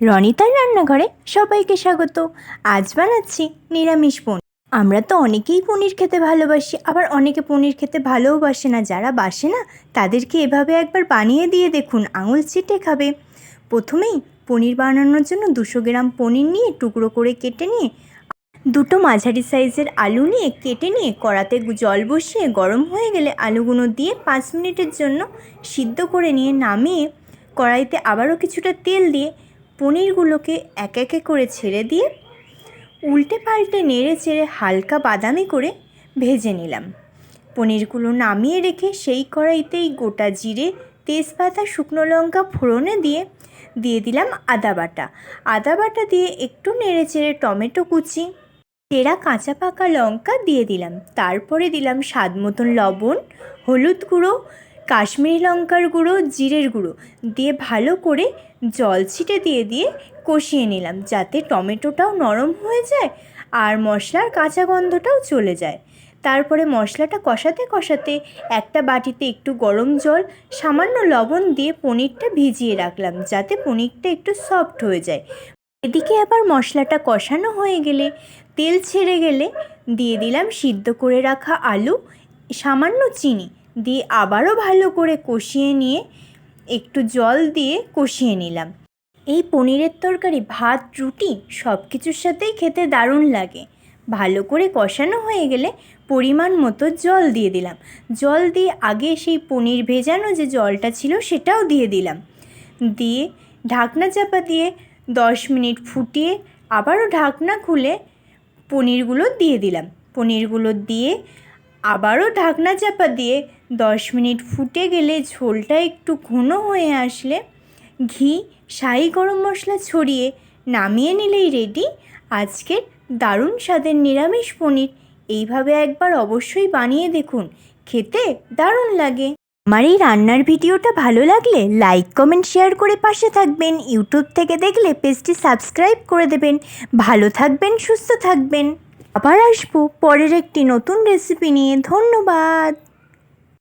রনিতার রান্নাঘরে সবাইকে স্বাগত। আজ বানাচ্ছি নিরামিষ পনির। আমরা তো অনেকেই পনির খেতে ভালোবাসি, আবার অনেকে পনির খেতে ভালোও বাসে না। যারা বাসে না তাদেরকে এভাবে একবার বানিয়ে দিয়ে দেখুন, আঙুল চেটে খাবে। প্রথমেই পনির বানানোর জন্য 200 গ্রাম পনির নিয়ে টুকরো করে কেটে নিয়ে, দুটো মাঝারি সাইজের আলু নিয়ে কেটে নিয়ে কড়াতে জল বসিয়ে গরম হয়ে গেলে আলুগুলো দিয়ে 5 মিনিটের জন্য সিদ্ধ করে নিয়ে নামিয়ে কড়াইতে আবারও কিছুটা তেল দিয়ে পনিরগুলোকে এক একে করে ছেড়ে দিয়ে উল্টে পাল্টে নেড়ে চেড়ে হালকা বাদামি করে ভেজে নিলাম। পনিরগুলো নামিয়ে রেখে সেই কড়াইতেই গোটা জিরে, তেজপাতা, শুকনো লঙ্কা ফোড়নে দিয়ে দিলাম আদা বাটা দিয়ে একটু নেড়ে চেড়ে টমেটো কুচি, চেরা কাঁচা পাকা লঙ্কা দিয়ে দিলাম। তারপরে দিলাম স্বাদ মতন লবণ, হলুদ গুঁড়ো, কাশ্মীরি লঙ্কার গুঁড়ো, জিরের গুঁড়ো দিয়ে ভালো করে জল ছিটে দিয়ে কষিয়ে নিলাম, যাতে টমেটোটাও নরম হয়ে যায় আর মশলার কাঁচা গন্ধটাও চলে যায়। তারপরে মশলাটা কষাতে কষাতে একটা বাটিতে একটু গরম জল, সামান্য লবণ দিয়ে পনিরটা ভিজিয়ে রাখলাম, যাতে পনিরটা একটু সফট হয়ে যায়। এদিকে আবার মশলাটা কষানো হয়ে গেলে, তেল ছেড়ে গেলে দিয়ে দিলাম সিদ্ধ করে রাখা আলু, সামান্য চিনি দিয়ে আবারও ভালো করে কষিয়ে নিয়ে একটু জল দিয়ে কষিয়ে নিলাম। এই পনিরের তরকারি ভাত, রুটি সব কিছুর সাথেই খেতে দারুণ লাগে। ভালো করে কষানো হয়ে গেলে পরিমাণ মতো জল দিয়ে দিলাম। জল দিয়ে আগে সেই পনির ভেজানো যে জলটা ছিল সেটাও দিয়ে দিলাম। দিয়ে ঢাকনা চাপা দিয়ে 10 মিনিট ফুটিয়ে আবারও ঢাকনা খুলে পনিরগুলো দিয়ে দিলাম। পনিরগুলো দিয়ে আবারও ঢাকনা চাপা দিয়ে 10 মিনিট ফুটে গেলে ঝোলটা একটু ঘন হয়ে আসলে ঘি, শাহি গরম মশলা ছড়িয়ে নামিয়ে নিলেই রেডি আজকের দারুণ স্বাদের নিরামিষ পনির। এইভাবে একবার অবশ্যই বানিয়ে দেখুন, খেতে দারুণ লাগে। আমার এই রান্নার ভিডিওটা ভালো লাগলে লাইক, কমেন্ট, শেয়ার করে পাশে থাকবেন। ইউটিউব থেকে দেখলে পেজটি সাবস্ক্রাইব করে দেবেন। ভালো থাকবেন, সুস্থ থাকবেন। আবার আসবো পরের একটি নতুন রেসিপি নিয়ে। ধন্যবাদ।